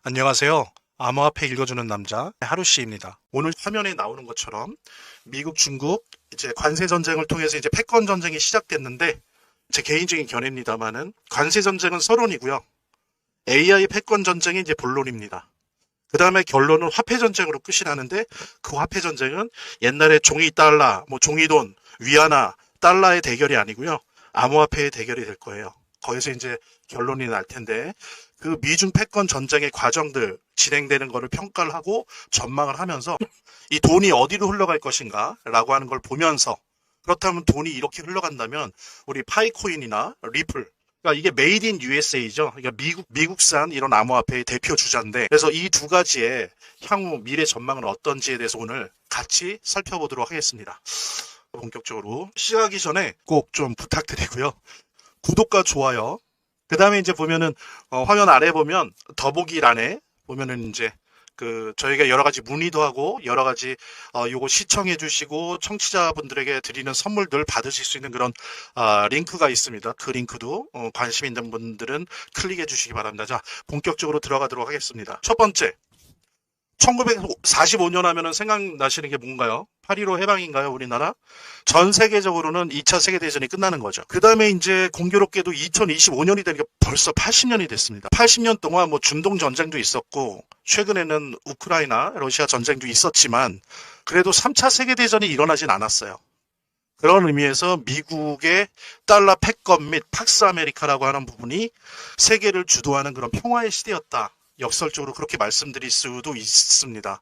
안녕하세요. 암호화폐 읽어주는 남자 하루씨입니다. 오늘 화면에 나오는 것처럼 미국, 중국 이제 관세 전쟁을 통해서 이제 패권 전쟁이 시작됐는데 제 개인적인 견해입니다만은 관세 전쟁은 서론이고요. AI 패권 전쟁이 이제 본론입니다. 그 다음에 결론은 화폐 전쟁으로 끝이 나는데 그 화폐 전쟁은 옛날에 종이 달러, 뭐 종이돈, 위안화, 달러의 대결이 아니고요. 암호화폐의 대결이 될 거예요. 거기서 이제 결론이 날 텐데 그 미중 패권 전쟁의 과정들 진행되는 거를 평가를 하고 전망을 하면서 이 돈이 어디로 흘러갈 것인가 라고 하는 걸 보면서 그렇다면 돈이 이렇게 흘러간다면 우리 파이코인이나 리플 그러니까 이게 메이드 인 USA죠. 그러니까 미국산 이런 암호화폐의 대표 주자인데 그래서 이 두 가지의 향후 미래 전망은 어떤지에 대해서 오늘 같이 살펴보도록 하겠습니다. 본격적으로 시작하기 전에 꼭 좀 부탁드리고요. 구독과 좋아요. 그 다음에 이제 보면은 화면 아래 보면 더보기란에 보면은 이제 그 저희가 여러 가지 문의도 하고 여러 가지 요거 시청해 주시고 청취자분들에게 드리는 선물들 받으실 수 있는 그런 링크가 있습니다. 그 링크도 관심 있는 분들은 클릭해 주시기 바랍니다. 자, 본격적으로 들어가도록 하겠습니다. 첫 번째, 1945년 하면은 생각나시는 게 뭔가요? 8.15 해방인가요, 우리나라? 전 세계적으로는 2차 세계대전이 끝나는 거죠. 그 다음에 이제 공교롭게도 2025년이 되니까 벌써 80년이 됐습니다. 80년 동안 뭐 중동 전쟁도 있었고, 최근에는 우크라이나, 러시아 전쟁도 있었지만, 그래도 3차 세계대전이 일어나진 않았어요. 그런 의미에서 미국의 달러 패권 및 팍스 아메리카라고 하는 부분이 세계를 주도하는 그런 평화의 시대였다. 역설적으로 그렇게 말씀드릴 수도 있습니다.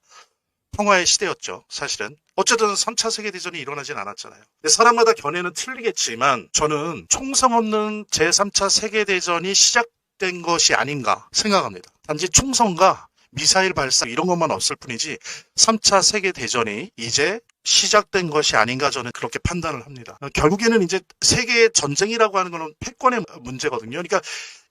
평화의 시대였죠, 사실은. 어쨌든 3차 세계대전이 일어나진 않았잖아요. 사람마다 견해는 틀리겠지만 저는 총성 없는 제3차 세계대전이 시작된 것이 아닌가 생각합니다. 단지 총성과 미사일 발사 이런 것만 없을 뿐이지 3차 세계대전이 이제 시작된 것이 아닌가 저는 그렇게 판단을 합니다. 결국에는 이제 세계 전쟁이라고 하는 것은 패권의 문제거든요. 그러니까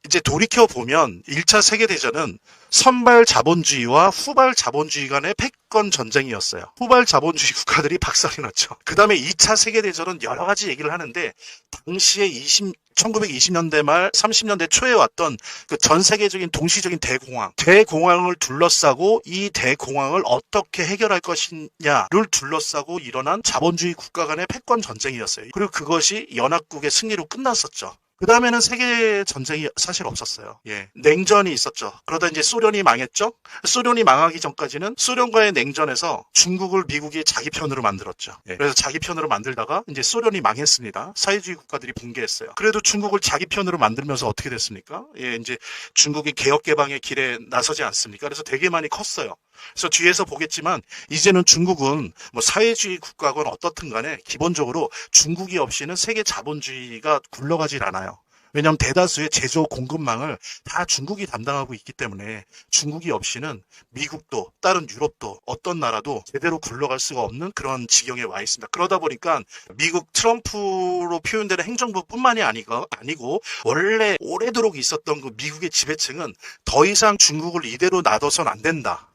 이제 돌이켜 보면 1차 세계대전은 선발 자본주의와 후발 자본주의 간의 패권 전쟁이었어요. 후발 자본주의 국가들이 박살이 났죠. 그 다음에 2차 세계대전은 여러 가지 얘기를 하는데 당시에 1920년대 말 30년대 초에 왔던 그 전 세계적인 동시적인 대공황을 둘러싸고 이 대공황을 어떻게 해결할 것이냐를 둘러싸고 일어난 자본주의 국가 간의 패권 전쟁이었어요. 그리고 그것이 연합국의 승리로 끝났었죠. 그 다음에는 세계 전쟁이 사실 없었어요. 예. 냉전이 있었죠. 그러다 이제 소련이 망했죠. 소련이 망하기 전까지는 소련과의 냉전에서 중국을 미국이 자기 편으로 만들었죠. 예. 그래서 자기 편으로 만들다가 이제 소련이 망했습니다. 사회주의 국가들이 붕괴했어요. 그래도 중국을 자기 편으로 만들면서 어떻게 됐습니까? 예, 이제 중국이 개혁 개방의 길에 나서지 않습니까? 그래서 되게 많이 컸어요. 그래서 뒤에서 보겠지만 이제는 중국은 뭐 사회주의 국가건 어떻든 간에 기본적으로 중국이 없이는 세계 자본주의가 굴러가질 않아요. 왜냐하면 대다수의 제조 공급망을 다 중국이 담당하고 있기 때문에 중국이 없이는 미국도 다른 유럽도 어떤 나라도 제대로 굴러갈 수가 없는 그런 지경에 와 있습니다. 그러다 보니까 미국 트럼프로 표현되는 행정부뿐만이 아니고 원래 오래도록 있었던 그 미국의 지배층은 더 이상 중국을 이대로 놔둬선 안 된다.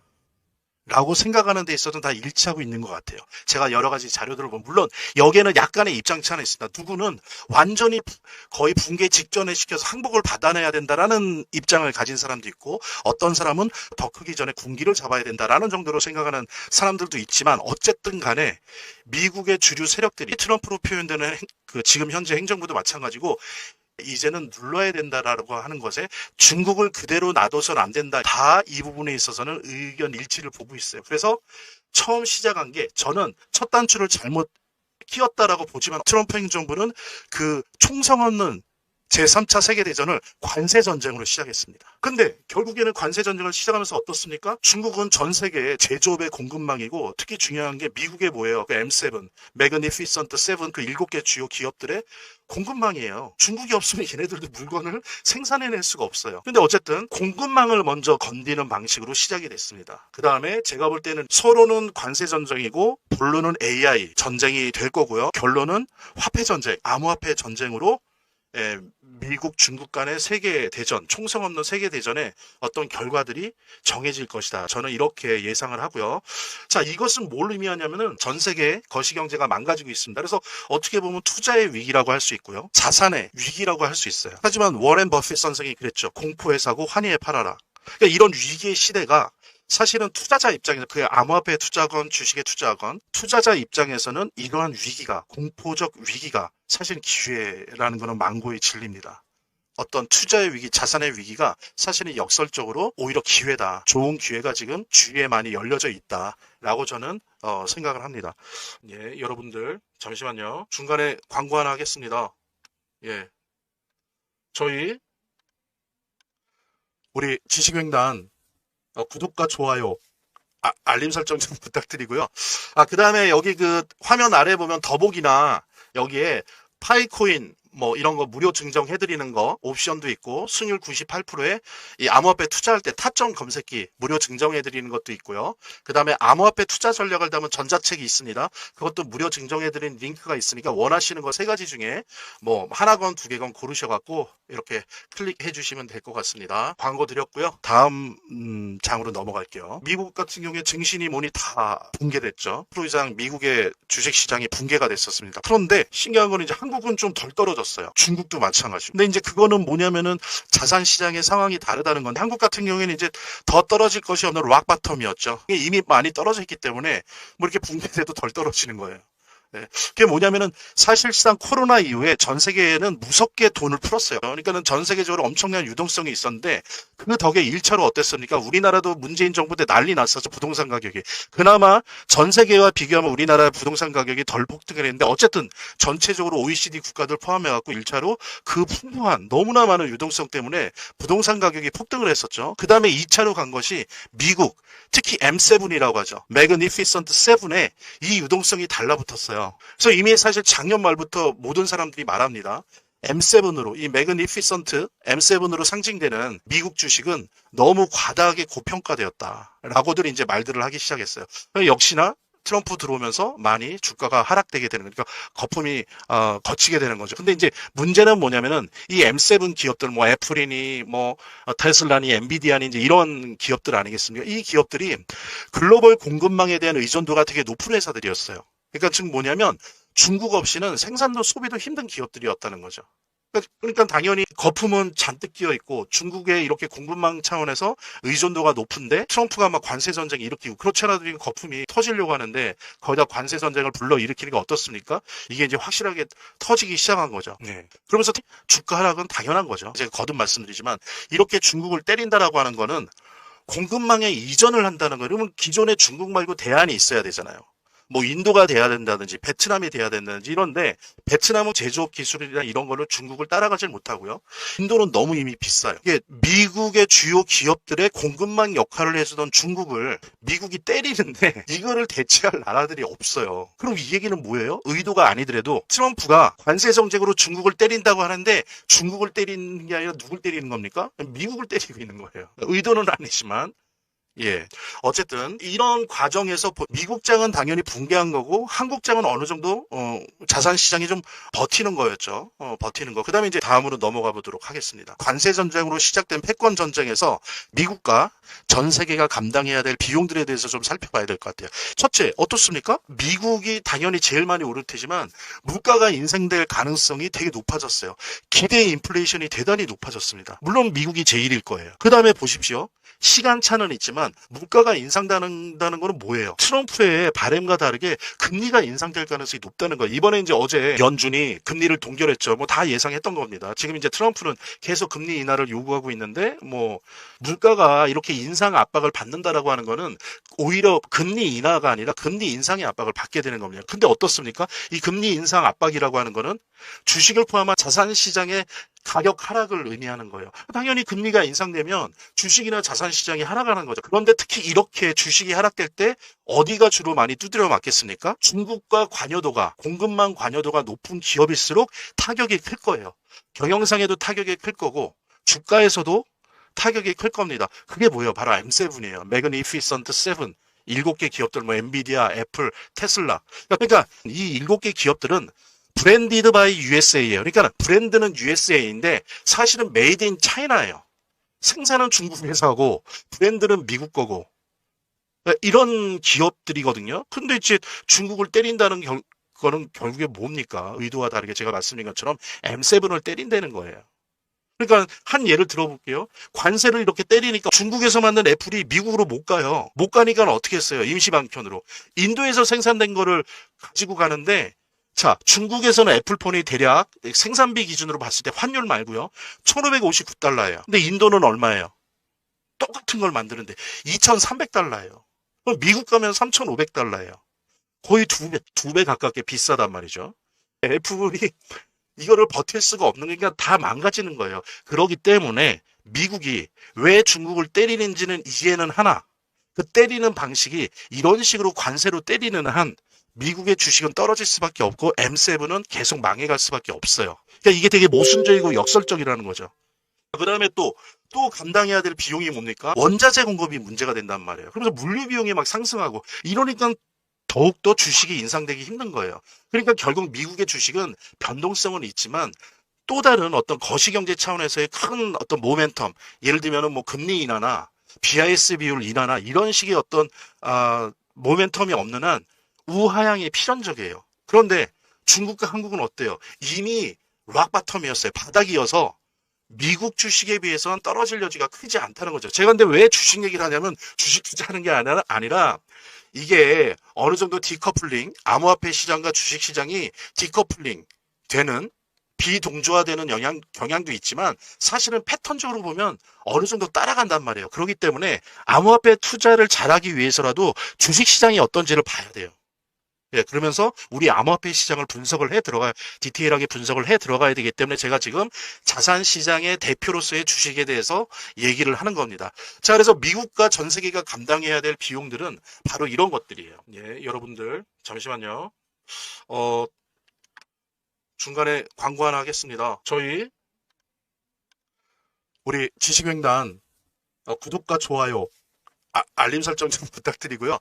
라고 생각하는 데 있어서는 다 일치하고 있는 것 같아요. 제가 여러 가지 자료들을 보면 물론 여기에는 약간의 입장 차는 있습니다. 누구는 완전히 거의 붕괴 직전에 시켜서 항복을 받아내야 된다라는 입장을 가진 사람도 있고 어떤 사람은 더 크기 전에 군기를 잡아야 된다라는 정도로 생각하는 사람들도 있지만 어쨌든 간에 미국의 주류 세력들이 트럼프로 표현되는 그 지금 현재 행정부도 마찬가지고 이제는 눌러야 된다라고 하는 것에 중국을 그대로 놔둬서는 안 된다. 다 이 부분에 있어서는 의견 일치를 보고 있어요. 그래서 처음 시작한 게 저는 첫 단추를 잘못 끼웠다라고 보지만 트럼프 행정부는 그 총성 없는 제3차 세계대전을 관세전쟁으로 시작했습니다. 근데 결국에는 관세전쟁을 시작하면서 어떻습니까? 중국은 전 세계의 제조업의 공급망이고 특히 중요한 게 미국의 뭐예요? 그 M7, 매그니피선트 7, 그 7개 주요 기업들의 공급망이에요. 중국이 없으면 얘네들도 물건을 생산해낼 수가 없어요. 근데 어쨌든 공급망을 먼저 건드리는 방식으로 시작이 됐습니다. 그 다음에 제가 볼 때는 서로는 관세전쟁이고 본론은 AI 전쟁이 될 거고요. 결론은 화폐전쟁, 암호화폐 전쟁으로 미국, 중국 간의 세계 대전, 총성 없는 세계 대전의 어떤 결과들이 정해질 것이다. 저는 이렇게 예상을 하고요. 자, 이것은 뭘 의미하냐면은 전 세계 거시경제가 망가지고 있습니다. 그래서 어떻게 보면 투자의 위기라고 할 수 있고요. 자산의 위기라고 할 수 있어요. 하지만 워렌 버핏 선생이 그랬죠. 공포에 사고 환희에 팔아라. 그러니까 이런 위기의 시대가 사실은 투자자 입장에서 그 암호화폐 투자건 주식에 투자건 투자자 입장에서는 이러한 위기가 공포적 위기가 사실 기회라는 것은 망고의 진리입니다. 어떤 투자의 위기, 자산의 위기가 사실은 역설적으로 오히려 기회다. 좋은 기회가 지금 주위에 많이 열려져 있다라고 저는 생각을 합니다. 예, 여러분들 잠시만요. 중간에 광고 하나 하겠습니다. 예, 저희 우리 지식횡단 구독과 좋아요, 알림 설정 좀 부탁드리고요. 그 다음에 여기 그 화면 아래 보면 더보기나 여기에 파이코인 뭐 이런 거 무료 증정해드리는 거 옵션도 있고 수익률 98%에 이 암호화폐 투자할 때 타점 검색기 무료 증정해드리는 것도 있고요. 그 다음에 암호화폐 투자 전략을 담은 전자책이 있습니다. 그것도 무료 증정해드리는 링크가 있으니까 원하시는 거 세 가지 중에 뭐 하나건 두 개건 고르셔갖고 이렇게 클릭해 주시면 될 것 같습니다. 광고 드렸고요. 다음 장으로 넘어갈게요. 미국 같은 경우에 증시니 뭐니 다 붕괴됐죠. 프로 이상 미국의 주식시장이 붕괴가 됐었습니다. 그런데 신기한 건 이제 한국은 좀 덜 떨어졌어요. 중국도 마찬가지고. 근데 이제 그거는 뭐냐면은 자산 시장의 상황이 다르다는 건데 한국 같은 경우에는 이제 더 떨어질 것이 없는 락바텀이었죠. 이미 많이 떨어져 있기 때문에 뭐 이렇게 붕괴돼도 덜 떨어지는 거예요. 네. 그게 뭐냐면은 사실상 코로나 이후에 전 세계에는 무섭게 돈을 풀었어요. 그러니까는 전 세계적으로 엄청난 유동성이 있었는데 그 덕에 1차로 어땠습니까? 우리나라도 문재인 정부 때 난리 났었죠. 부동산 가격이. 그나마 전 세계와 비교하면 우리나라 부동산 가격이 덜 폭등을 했는데 어쨌든 전체적으로 OECD 국가들 포함해갖고 1차로 그 풍부한 너무나 많은 유동성 때문에 부동산 가격이 폭등을 했었죠. 그 다음에 2차로 간 것이 미국, 특히 M7이라고 하죠. 매그니피선트 7에 이 유동성이 달라붙었어요. 그래서 이미 사실 작년 말부터 모든 사람들이 말합니다. M7으로 이 매그니피선트 M7으로 상징되는 미국 주식은 너무 과다하게 고평가되었다라고들 이제 말들을 하기 시작했어요. 역시나 트럼프 들어오면서 많이 주가가 하락되게 되는 거니까 거품이 거치게 되는 거죠. 근데 이제 문제는 뭐냐면은 이 M7 기업들 뭐 애플이니 뭐 테슬라니 엔비디아니 이제 이런 기업들 아니겠습니까? 이 기업들이 글로벌 공급망에 대한 의존도가 되게 높은 회사들이었어요. 그러니까 지금 뭐냐면 중국 없이는 생산도 소비도 힘든 기업들이었다는 거죠. 그러니까 당연히 거품은 잔뜩 끼어 있고 중국의 이렇게 공급망 차원에서 의존도가 높은데 트럼프가 막 관세 전쟁 일으키고 그렇지 않아도 거품이 터지려고 하는데 거기다 관세 전쟁을 불러 일으키는 게 어떻습니까? 이게 이제 확실하게 터지기 시작한 거죠. 네. 그러면서 주가 하락은 당연한 거죠. 제가 거듭 말씀드리지만 이렇게 중국을 때린다라고 하는 거는 공급망에 이전을 한다는 거예요. 그러면 기존에 중국 말고 대안이 있어야 되잖아요. 뭐 인도가 돼야 된다든지 베트남이 돼야 된다든지 이런데 베트남은 제조업 기술이나 이런 거를 중국을 따라가질 못하고요. 인도는 너무 이미 비싸요. 이게 미국의 주요 기업들의 공급망 역할을 해주던 중국을 미국이 때리는데 이거를 대체할 나라들이 없어요. 그럼 이 얘기는 뭐예요? 의도가 아니더라도 트럼프가 관세 정책으로 중국을 때린다고 하는데 중국을 때리는 게 아니라 누굴 때리는 겁니까? 미국을 때리고 있는 거예요. 의도는 아니지만 예. 어쨌든 이런 과정에서 미국장은 당연히 붕괴한 거고 한국장은 어느 정도 자산 시장이 좀 버티는 거였죠. 버티는 거. 그다음에 이제 다음으로 넘어가 보도록 하겠습니다. 관세 전쟁으로 시작된 패권 전쟁에서 미국과 전 세계가 감당해야 될 비용들에 대해서 좀 살펴봐야 될 것 같아요. 첫째, 어떻습니까? 미국이 당연히 제일 많이 오를 테지만 물가가 인상될 가능성이 되게 높아졌어요. 기대 인플레이션이 대단히 높아졌습니다. 물론 미국이 제일일 거예요. 그다음에 보십시오. 시간차는 있지만 물가가 인상된다는 거는 뭐예요? 트럼프의 바램과 다르게 금리가 인상될 가능성이 높다는 거예요. 이번에 이제 어제 연준이 금리를 동결했죠. 뭐 다 예상했던 겁니다. 지금 이제 트럼프는 계속 금리 인하를 요구하고 있는데 뭐 물가가 이렇게 인상 압박을 받는다라고 하는 거는 오히려 금리 인하가 아니라 금리 인상의 압박을 받게 되는 겁니다. 근데 어떻습니까? 이 금리 인상 압박이라고 하는 거는 주식을 포함한 자산 시장의 가격 하락을 의미하는 거예요. 당연히 금리가 인상되면 주식이나 자산 시장이 하락하는 거죠. 그런데 특히 이렇게 주식이 하락될 때 어디가 주로 많이 두드려 맞겠습니까? 중국과 관여도가 공급망 관여도가 높은 기업일수록 타격이 클 거예요. 경영상에도 타격이 클 거고 주가에서도 타격이 클 겁니다. 그게 뭐예요? 바로 M7이에요. 매그니피선트 7. 7개 기업들 뭐 엔비디아, 애플, 테슬라. 그러니까 이 7개 기업들은 브랜디드 바이 USA예요. 그러니까 브랜드는 USA인데 사실은 메이드 인 차이나예요. 생산은 중국 회사고 브랜드는 미국 거고 이런 기업들이거든요. 근데 이제 중국을 때린다는 거는 결국에 뭡니까? 의도와 다르게 제가 말씀드린 것처럼 M7을 때린다는 거예요. 그러니까 한 예를 들어볼게요. 관세를 이렇게 때리니까 중국에서 만든 애플이 미국으로 못 가요. 못 가니까 어떻게 했어요? 임시방편으로. 인도에서 생산된 거를 가지고 가는데 자, 중국에서는 애플폰이 대략 생산비 기준으로 봤을 때 환율 말고요. 1,559달러예요. 근데 인도는 얼마예요? 똑같은 걸 만드는데 2,300달러예요. 미국 가면 3,500달러예요. 거의 두 배 가깝게 비싸단 말이죠. 애플이 이거를 버틸 수가 없는 게 그러니까 다 망가지는 거예요. 그렇기 때문에 미국이 왜 중국을 때리는지는 이해는 하나 그 때리는 방식이 이런 식으로 관세로 때리는 한 미국의 주식은 떨어질 수밖에 없고 M7은 계속 망해갈 수밖에 없어요. 그러니까 이게 되게 모순적이고 역설적이라는 거죠. 그 다음에 또 감당해야 될 비용이 뭡니까? 원자재 공급이 문제가 된단 말이에요. 그래서 물류 비용이 막 상승하고 이러니까 더욱더 주식이 인상되기 힘든 거예요. 그러니까 결국 미국의 주식은 변동성은 있지만 또 다른 어떤 거시경제 차원에서의 큰 어떤 모멘텀, 예를 들면 뭐 금리 인하나 BIS 비율 인하나 이런 식의 어떤 모멘텀이 없는 한 우하향이 필연적이에요. 그런데 중국과 한국은 어때요? 이미 락바텀이었어요. 바닥이어서 미국 주식에 비해서는 떨어질 여지가 크지 않다는 거죠. 제가 근데 왜 주식 얘기를 하냐면 주식 투자하는 게 아니라 이게 어느 정도 디커플링, 암호화폐 시장과 주식 시장이 디커플링 되는 비동조화되는 경향도 있지만 사실은 패턴적으로 보면 어느 정도 따라간단 말이에요. 그렇기 때문에 암호화폐 투자를 잘하기 위해서라도 주식 시장이 어떤지를 봐야 돼요. 예, 그러면서 우리 암호화폐 시장을 디테일하게 분석을 해 들어가야 되기 때문에 제가 지금 자산 시장의 대표로서의 주식에 대해서 얘기를 하는 겁니다. 자, 그래서 미국과 전 세계가 감당해야 될 비용들은 바로 이런 것들이에요. 예, 여러분들, 잠시만요. 중간에 광고 하나 하겠습니다. 우리 지식횡단 구독과 좋아요, 알림 설정 좀 부탁드리고요.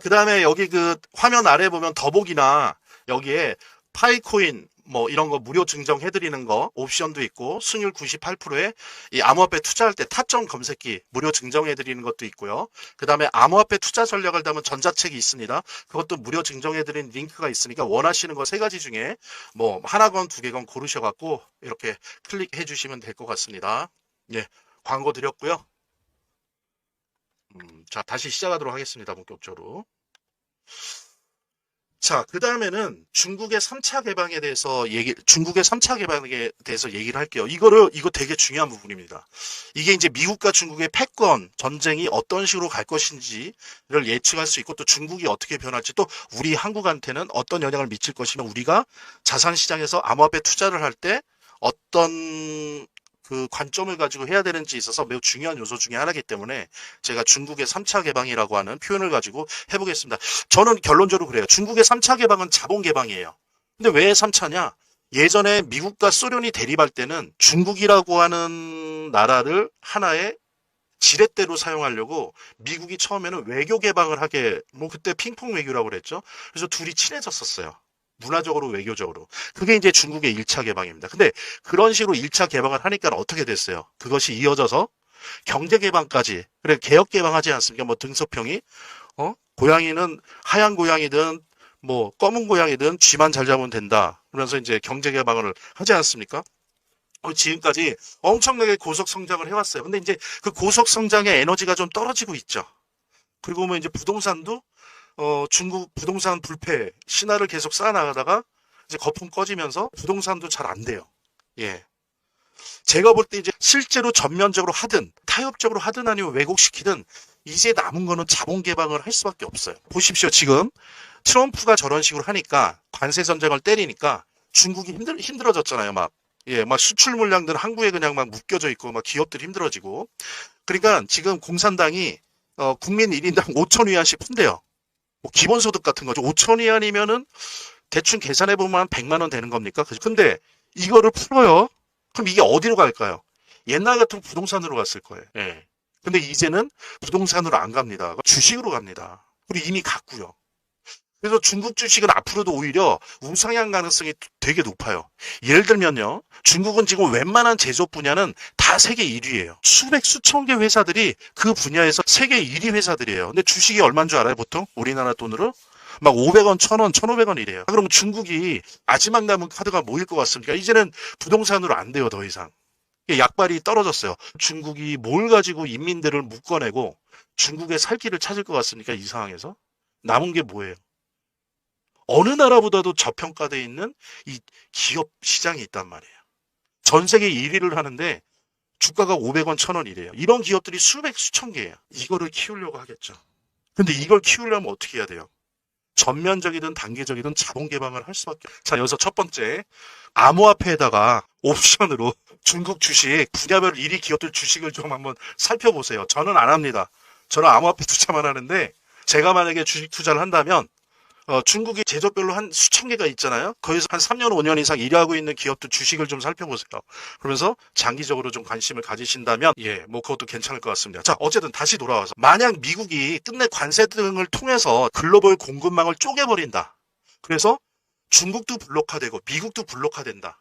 그 다음에 여기 그 화면 아래 보면 더보기나 여기에 파이코인 뭐 이런 거 무료 증정해드리는 거 옵션도 있고 수익률 98%에 이 암호화폐 투자할 때 타점 검색기 무료 증정해드리는 것도 있고요. 그 다음에 암호화폐 투자 전략을 담은 전자책이 있습니다. 그것도 무료 증정해드리는 링크가 있으니까 원하시는 거 세 가지 중에 뭐 하나건 두 개건 고르셔갖고 이렇게 클릭해 주시면 될 것 같습니다. 예, 광고 드렸고요. 자, 다시 시작하도록 하겠습니다. 본격적으로. 자, 그 다음에는 중국의 3차 개방에 대해서 얘기를 할게요. 이거 되게 중요한 부분입니다. 이게 이제 미국과 중국의 패권 전쟁이 어떤 식으로 갈 것인지를 예측할 수 있고 또 중국이 어떻게 변할지 또 우리 한국한테는 어떤 영향을 미칠 것이며 우리가 자산시장에서 암호화폐 투자를 할 때 어떤 그 관점을 가지고 해야 되는지 있어서 매우 중요한 요소 중에 하나이기 때문에 제가 중국의 3차 개방이라고 하는 표현을 가지고 해보겠습니다. 저는 결론적으로 그래요. 중국의 3차 개방은 자본 개방이에요. 근데 왜 3차냐? 예전에 미국과 소련이 대립할 때는 중국이라고 하는 나라를 하나의 지렛대로 사용하려고 미국이 처음에는 외교 개방을 뭐 그때 핑퐁 외교라고 그랬죠. 그래서 둘이 친해졌었어요. 문화적으로 외교적으로. 그게 이제 중국의 1차 개방입니다. 근데 그런 식으로 1차 개방을 하니까 어떻게 됐어요? 그것이 이어져서 경제 개방까지. 그래 개혁 개방하지 않습니까? 뭐 등소평이 고양이는 하얀 고양이든 뭐 검은 고양이든 쥐만 잘 잡으면 된다. 그러면서 이제 경제 개방을 하지 않습니까? 지금까지 엄청나게 고속 성장을 해왔어요. 근데 이제 그 고속 성장의 에너지가 좀 떨어지고 있죠. 그리고 뭐 이제 부동산도 중국 부동산 불패 신화를 계속 쌓아나가다가 이제 거품 꺼지면서 부동산도 잘 안 돼요. 예. 제가 볼 때 이제 실제로 전면적으로 하든 타협적으로 하든 아니면 왜곡시키든 이제 남은 거는 자본 개방을 할 수밖에 없어요. 보십시오. 지금 트럼프가 저런 식으로 하니까 관세 전쟁을 때리니까 중국이 힘들어졌잖아요. 막 수출 물량들은 한국에 그냥 막 묶여져 있고 막 기업들이 힘들어지고 그러니까 지금 공산당이 국민 1인당 5천 위안씩 푼대요. 뭐 기본소득 같은 거죠. 5천 위안이면은 대충 계산해보면 한 100만 원 되는 겁니까? 근데 이거를 풀어요. 그럼 이게 어디로 갈까요? 옛날 같은 부동산으로 갔을 거예요. 예. 근데 이제는 부동산으로 안 갑니다. 주식으로 갑니다. 그리고 이미 갔고요. 그래서 중국 주식은 앞으로도 오히려 우상향 가능성이 되게 높아요. 예를 들면요. 중국은 지금 웬만한 제조업 분야는 다 세계 1위예요. 수천 개 회사들이 그 분야에서 세계 1위 회사들이에요. 근데 주식이 얼마인 줄 알아요? 보통 우리나라 돈으로? 막 500원, 1000원, 1500원 이래요. 그럼 중국이 마지막 남은 카드가 뭐일 것 같습니까? 이제는 부동산으로 안 돼요. 더 이상. 약발이 떨어졌어요. 중국이 뭘 가지고 인민들을 묶어내고 중국의 살 길을 찾을 것 같습니까? 이 상황에서? 남은 게 뭐예요? 어느 나라보다도 저평가되어 있는 이 기업 시장이 있단 말이에요. 전 세계 1위를 하는데 주가가 500원, 1000원이래요. 이런 기업들이 수백, 수천 개예요. 이거를 키우려고 하겠죠. 근데 이걸 키우려면 어떻게 해야 돼요? 전면적이든 단계적이든 자본 개방을 할 수밖에 없어요. 자, 여기서 첫 번째, 암호화폐에다가 옵션으로 중국 주식, 분야별 1위 기업들 주식을 좀 한번 살펴보세요. 저는 안 합니다. 저는 암호화폐 투자만 하는데, 제가 만약에 주식 투자를 한다면 중국이 제조별로 한 수천 개가 있잖아요. 거기서 한 3년, 5년 이상 일하고 있는 기업들 주식을 좀 살펴보세요. 그러면서 장기적으로 좀 관심을 가지신다면, 뭐 그것도 괜찮을 것 같습니다. 자, 어쨌든 다시 돌아와서 만약 미국이 끝내 관세 등을 통해서 글로벌 공급망을 쪼개버린다. 그래서 중국도 블록화되고 미국도 블록화된다.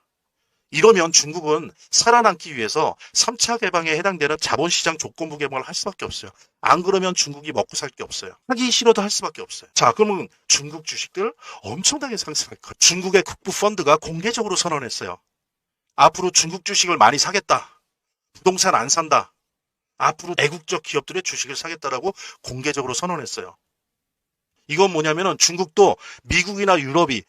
이러면 중국은 살아남기 위해서 3차 개방에 해당되는 자본시장 조건부 개방을 할 수밖에 없어요. 안 그러면 중국이 먹고 살 게 없어요. 하기 싫어도 할 수밖에 없어요. 자, 그러면 중국 주식들 엄청나게 상승할 거예요. 중국의 국부 펀드가 공개적으로 선언했어요. 앞으로 중국 주식을 많이 사겠다. 부동산 안 산다. 앞으로 애국적 기업들의 주식을 사겠다라고 공개적으로 선언했어요. 이건 뭐냐면은 중국도 미국이나 유럽이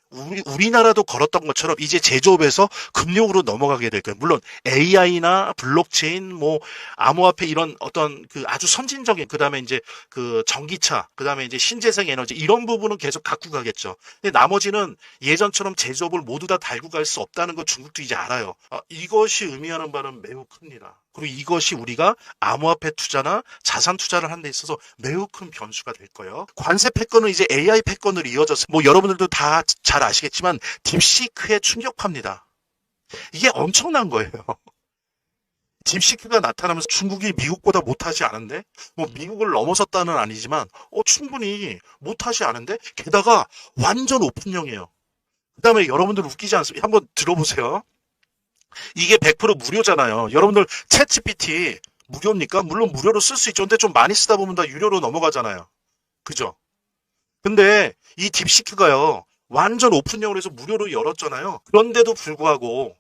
우리나라도 걸었던 것처럼 이제 제조업에서 금융으로 넘어가게 될 거예요. 물론 AI나 블록체인, 뭐 암호화폐 이런 어떤 그 아주 선진적인 그다음에 이제 그 전기차, 그다음에 이제 신재생 에너지 이런 부분은 계속 갖고 가겠죠. 근데 나머지는 예전처럼 제조업을 모두 다 달고 갈 수 없다는 거 중국도 이제 알아요. 이것이 의미하는 바는 매우 큽니다. 그리고 이것이 우리가 암호화폐 투자나 자산 투자를 하는 데 있어서 매우 큰 변수가 될 거예요. 관세 패권은 이제 AI 패권으로 이어져서 뭐 여러분들도 다 잘 아시겠지만 딥시크의 충격파입니다. 이게 엄청난 거예요. 딥시크가 나타나면서 중국이 미국보다 못하지 않은데 뭐 미국을 넘어섰다는 아니지만 충분히 못하지 않은데 게다가 완전 오픈형이에요. 그 다음에 여러분들 웃기지 않습니까? 한번 들어보세요. 이게 100% 무료잖아요. 여러분들 챗GPT 무료입니까? 물론 무료로 쓸 수 있죠. 근데 좀 많이 쓰다 보면 다 유료로 넘어가잖아요. 그죠? 근데 이 딥시크가요. 완전 오픈형으로 해서 무료로 열었잖아요. 그런데도 불구하고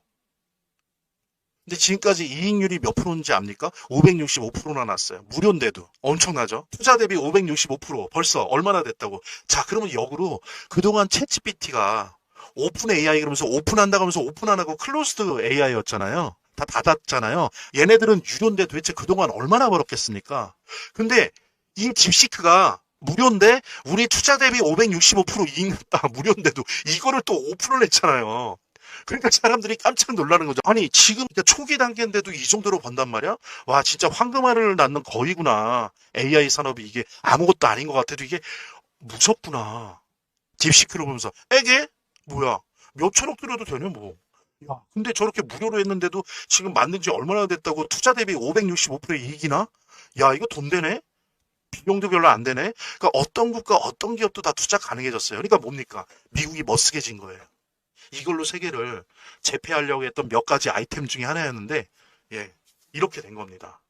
근데 지금까지 이익률이 몇 프로인지 압니까? 565%나 났어요. 무료인데도. 엄청나죠? 투자 대비 565% 벌써 얼마나 됐다고. 자, 그러면 역으로 그동안 챗GPT가 오픈 AI 그러면서 오픈한다고 하면서 오픈 안 하고 클로스드 AI였잖아요. 다 닫았잖아요. 얘네들은 유료인데 도대체 그동안 얼마나 벌었겠습니까? 근데 이 딥시크가 무료인데 우리 투자 대비 565% 이익 났다. 무료인데도 이거를 또 오픈을 했잖아요. 그러니까 사람들이 깜짝 놀라는 거죠. 아니 지금 초기 단계인데도 이 정도로 번단 말이야? 와 진짜 황금알을 낳는 거위구나. AI 산업이 이게 아무것도 아닌 것 같아도 이게 무섭구나. 딥시크를 보면서 에게? 뭐야 몇천억 들여도 되네 뭐. 야, 근데 저렇게 무료로 했는데도 지금 만든 지 얼마나 됐다고 투자 대비 565% 이익이나? 야 이거 돈 되네? 비용도 별로 안 되네? 그러니까 어떤 국가 어떤 기업도 다 투자 가능해졌어요. 그러니까 뭡니까? 미국이 멋쓰게진 거예요. 이걸로 세계를 제패하려고 했던 몇 가지 아이템 중에 하나였는데 이렇게 된 겁니다.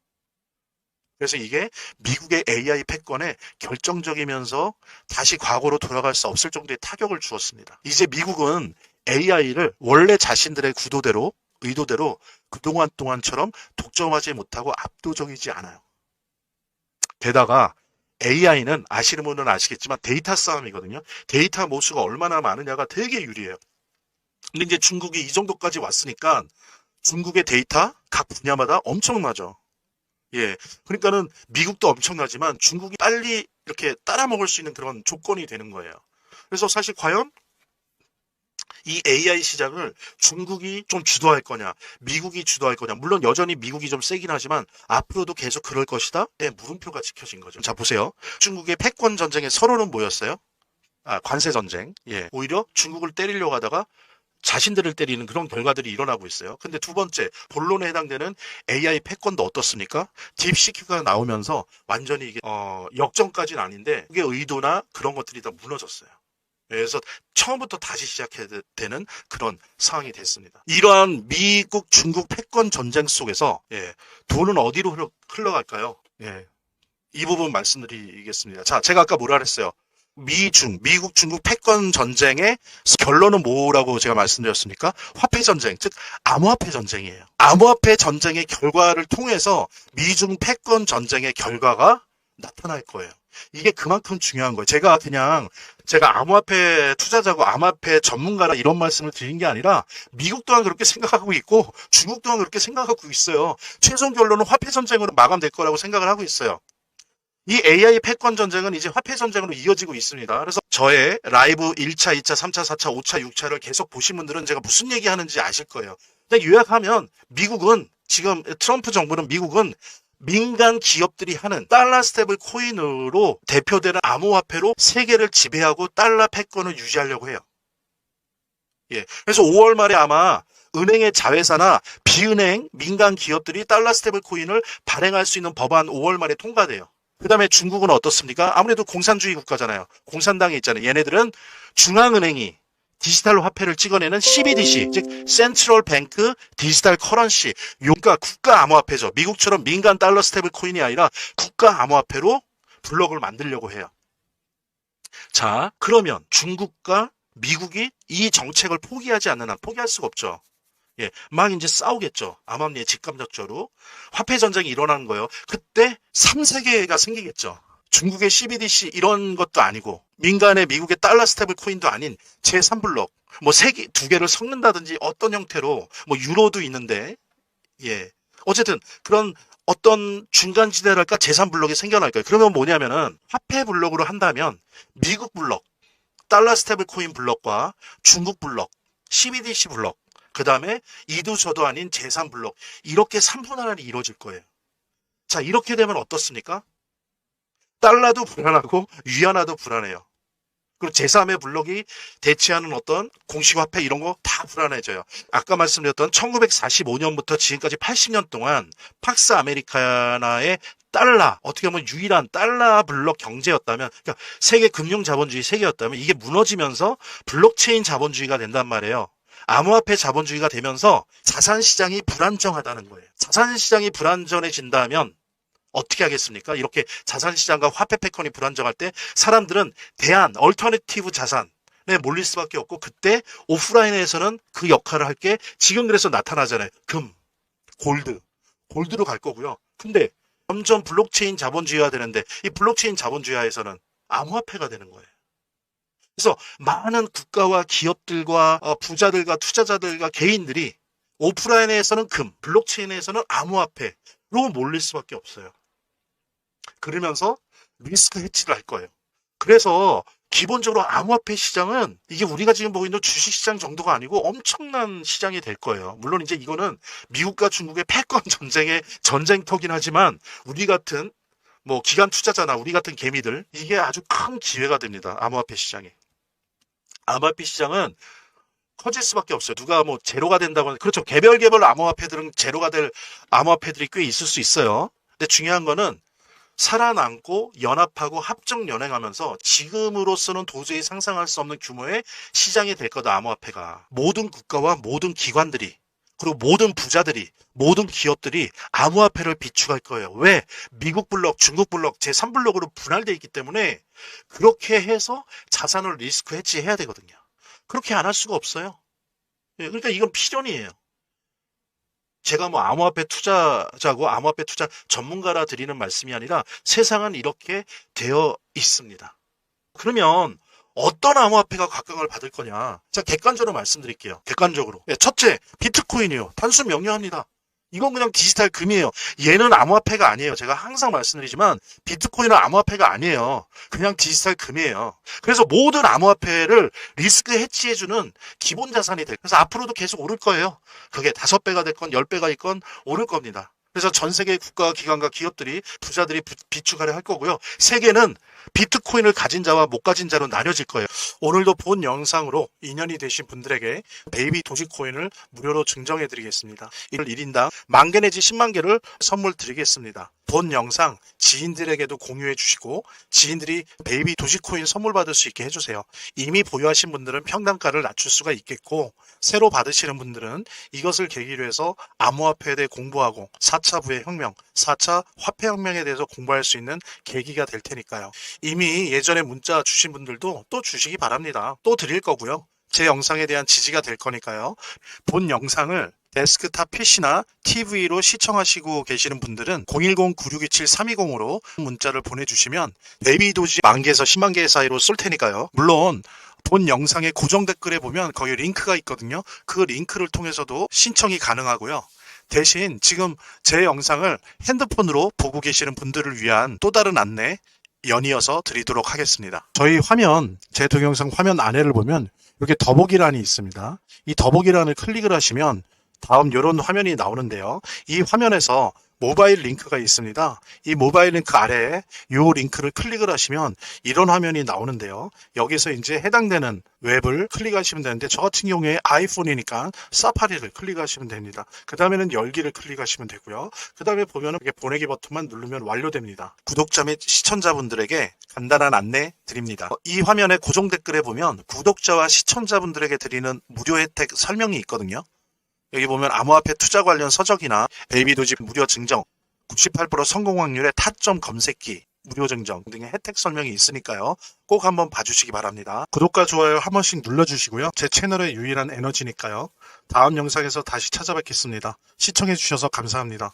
그래서 이게 미국의 AI 패권에 결정적이면서 다시 과거로 돌아갈 수 없을 정도의 타격을 주었습니다. 이제 미국은 AI를 원래 자신들의 구도대로 의도대로 그동안 동안처럼 독점하지 못하고 압도적이지 않아요. 게다가 AI는 아시는 분은 아시겠지만 데이터 싸움이거든요. 데이터 모수가 얼마나 많으냐가 되게 유리해요. 근데 이제 중국이 이 정도까지 왔으니까 중국의 데이터 각 분야마다 엄청나죠. 그러니까는 미국도 엄청나지만 중국이 빨리 이렇게 따라먹을 수 있는 그런 조건이 되는 거예요. 그래서 사실 과연 이 AI 시장을 중국이 좀 주도할 거냐, 미국이 주도할 거냐. 물론 여전히 미국이 좀 세긴 하지만 앞으로도 계속 그럴 것이다. 물음표가 지켜진 거죠. 자, 보세요. 중국의 패권 전쟁의 서론은 뭐였어요? 관세 전쟁. 오히려 중국을 때리려고 하다가 자신들을 때리는 그런 결과들이 일어나고 있어요. 근데 두 번째, 본론에 해당되는 AI 패권도 어떻습니까? 딥시크가 나오면서 완전히 이게 역전까지는 아닌데 그게 의도나 그런 것들이 다 무너졌어요. 그래서 처음부터 다시 시작해야 되는 그런 상황이 됐습니다. 이러한 미국, 중국 패권 전쟁 속에서 돈은 어디로 흘러갈까요? 이 부분 말씀드리겠습니다. 자, 제가 아까 뭐라 그랬어요? 미국, 중국 패권 전쟁의 결론은 뭐라고 제가 말씀드렸습니까? 화폐 전쟁, 즉 암호화폐 전쟁이에요. 암호화폐 전쟁의 결과를 통해서 미중 패권 전쟁의 결과가 나타날 거예요. 이게 그만큼 중요한 거예요. 제가 암호화폐 투자자고 암호화폐 전문가라 이런 말씀을 드린 게 아니라 미국 또한 그렇게 생각하고 있고 중국 또한 그렇게 생각하고 있어요. 최종 결론은 화폐 전쟁으로 마감될 거라고 생각을 하고 있어요. 이 AI 패권 전쟁은 이제 화폐 전쟁으로 이어지고 있습니다. 그래서 저의 라이브 1차, 2차, 3차, 4차, 5차, 6차를 계속 보신 분들은 제가 무슨 얘기 하는지 아실 거예요. 근데 요약하면 미국은 지금 트럼프 정부는 미국은 민간 기업들이 하는 달러 스테이블 코인으로 대표되는 암호화폐로 세계를 지배하고 달러 패권을 유지하려고 해요. 예. 그래서 5월 말에 아마 은행의 자회사나 비은행 민간 기업들이 달러 스테이블 코인을 발행할 수 있는 법안 5월 말에 통과돼요. 그 다음에 중국은 어떻습니까? 아무래도 공산주의 국가잖아요. 공산당에 있잖아요. 얘네들은 중앙은행이 디지털 화폐를 찍어내는 CBDC, 즉 센트럴 뱅크 디지털 커런시, 그러니까 국가 암호화폐죠. 미국처럼 민간 달러 스테이블 코인이 아니라 국가 암호화폐로 블록을 만들려고 해요. 자, 그러면 중국과 미국이 이 정책을 포기하지 않는 한 포기할 수가 없죠. 예, 막 이제 싸우겠죠. 암암리에 직감적으로 화폐 전쟁이 일어나는 거예요. 그때 3세계가 생기겠죠. 중국의 CBDC 이런 것도 아니고 민간의 미국의 달러 스테이블 코인도 아닌 제3블록 뭐 두 개를 섞는다든지 어떤 형태로 뭐 유로도 있는데 예. 어쨌든 그런 어떤 중간지대랄까 제3블록이 생겨날 거예요. 그러면 뭐냐면은 화폐 블록으로 한다면 미국 블록, 달러 스테이블 코인 블록과 중국 블록, CBDC 블록 그 다음에 이도저도 아닌 제3블록 이렇게 3분할이 이루어질 거예요. 자, 이렇게 되면 어떻습니까? 달러도 불안하고 위안화도 불안해요. 그리고 제3의 블록이 대체하는 어떤 공식화폐 이런 거 다 불안해져요. 아까 말씀드렸던 1945년부터 지금까지 80년 동안 팍스 아메리카나의 달러, 어떻게 보면 유일한 달러 블록 경제였다면, 그러니까 세계 금융 자본주의 세계였다면 이게 무너지면서 블록체인 자본주의가 된단 말이에요. 암호화폐 자본주의가 되면서 자산시장이 불안정하다는 거예요. 자산시장이 불안정해진다면 어떻게 하겠습니까? 이렇게 자산시장과 화폐 패권이 불안정할 때 사람들은 얼터너티브 자산에 몰릴 수밖에 없고 그때 오프라인에서는 그 역할을 할 게 지금 그래서 나타나잖아요. 금, 골드로 갈 거고요. 근데 점점 블록체인 자본주의화 되는데 이 블록체인 자본주의화에서는 암호화폐가 되는 거예요. 그래서 많은 국가와 기업들과 부자들과 투자자들과 개인들이 오프라인에서는 금, 블록체인에서는 암호화폐로 몰릴 수밖에 없어요. 그러면서 리스크 해치를 할 거예요. 그래서 기본적으로 암호화폐 시장은 이게 우리가 지금 보고 있는 주식시장 정도가 아니고 엄청난 시장이 될 거예요. 물론 이제 이거는 미국과 중국의 패권 전쟁의 전쟁터긴 하지만 우리 같은 뭐 기관 투자자나 우리 같은 개미들 이게 아주 큰 기회가 됩니다. 암호화폐 시장이. 암호화폐 시장은 커질 수밖에 없어요. 누가 뭐 제로가 된다고 하는, 그렇죠. 개별 암호화폐들은 제로가 될 암호화폐들이 꽤 있을 수 있어요. 근데 중요한 거는 살아남고 연합하고 합종 연행하면서 지금으로서는 도저히 상상할 수 없는 규모의 시장이 될 거다. 암호화폐가. 모든 국가와 모든 기관들이 그리고 모든 부자들이 모든 기업들이 암호화폐를 비축할 거예요. 왜? 미국 블록, 중국 블록, 제3블록으로 분할되어 있기 때문에 그렇게 해서 자산을 리스크 해지해야 되거든요. 그렇게 안 할 수가 없어요. 그러니까 이건 필연이에요. 제가 뭐 암호화폐 투자자고 암호화폐 투자 전문가라 드리는 말씀이 아니라 세상은 이렇게 되어 있습니다. 그러면 어떤 암호화폐가 각광을 받을 거냐? 자, 객관적으로 말씀드릴게요. 객관적으로. 첫째, 비트코인이요. 단순 명료합니다. 이건 그냥 디지털 금이에요. 얘는 암호화폐가 아니에요. 제가 항상 말씀드리지만 비트코인은 암호화폐가 아니에요. 그냥 디지털 금이에요. 그래서 모든 암호화폐를 리스크 해치해주는 기본 자산이 돼요. 그래서 앞으로도 계속 오를 거예요. 그게 5배가 됐건 10배가 있건 오를 겁니다. 그래서 전 세계 국가, 기관과 기업들이 부자들이 비축하려 할 거고요. 세계는 비트코인을 가진 자와 못 가진 자로 나뉘어질 거예요. 오늘도 본 영상으로 인연이 되신 분들에게 베이비 도지코인을 무료로 증정해 드리겠습니다. 이를 1인당 10,000개 내지 10만 개를 선물 드리겠습니다. 본 영상 지인들에게도 공유해 주시고 지인들이 베이비 도지코인 선물 받을 수 있게 해주세요. 이미 보유하신 분들은 평단가를 낮출 수가 있겠고 새로 받으시는 분들은 이것을 계기로 해서 암호화폐에 대해 공부하고 4차 부의 혁명, 4차 화폐혁명에 대해서 공부할 수 있는 계기가 될 테니까요. 이미 예전에 문자 주신 분들도 또 주시기 바랍니다. 또 드릴 거고요. 제 영상에 대한 지지가 될 거니까요. 본 영상을 데스크탑 PC나 TV로 시청하시고 계시는 분들은 010-9627-320으로 문자를 보내주시면 베이비 도지 10,000개에서 10만 개 사이로 쏠 테니까요. 물론 본 영상의 고정 댓글에 보면 거기 링크가 있거든요. 그 링크를 통해서도 신청이 가능하고요. 대신 지금 제 영상을 핸드폰으로 보고 계시는 분들을 위한 또 다른 안내 연이어서 드리도록 하겠습니다. 저희 화면, 제 동영상 화면 안에를 보면 이렇게 더보기란이 있습니다. 이 더보기란을 클릭을 하시면 다음 이런 화면이 나오는데요. 이 화면에서 모바일 링크가 있습니다. 이 모바일 링크 아래에 이 링크를 클릭을 하시면 이런 화면이 나오는데요. 여기서 이제 해당되는 웹을 클릭하시면 되는데 저 같은 경우에 아이폰이니까 사파리를 클릭하시면 됩니다. 그 다음에는 열기를 클릭하시면 되고요. 그 다음에 보면은 이렇게 보내기 버튼만 누르면 완료됩니다. 구독자 및 시청자분들에게 간단한 안내 드립니다. 이 화면의 고정 댓글에 보면 구독자와 시청자분들에게 드리는 무료 혜택 설명이 있거든요. 여기 보면 암호화폐 투자 관련 서적이나 베이비 도지 무료 증정, 98% 성공 확률의 타점 검색기, 무료 증정 등의 혜택 설명이 있으니까요. 꼭 한번 봐주시기 바랍니다. 구독과 좋아요 한 번씩 눌러주시고요. 제 채널의 유일한 에너지니까요. 다음 영상에서 다시 찾아뵙겠습니다. 시청해주셔서 감사합니다.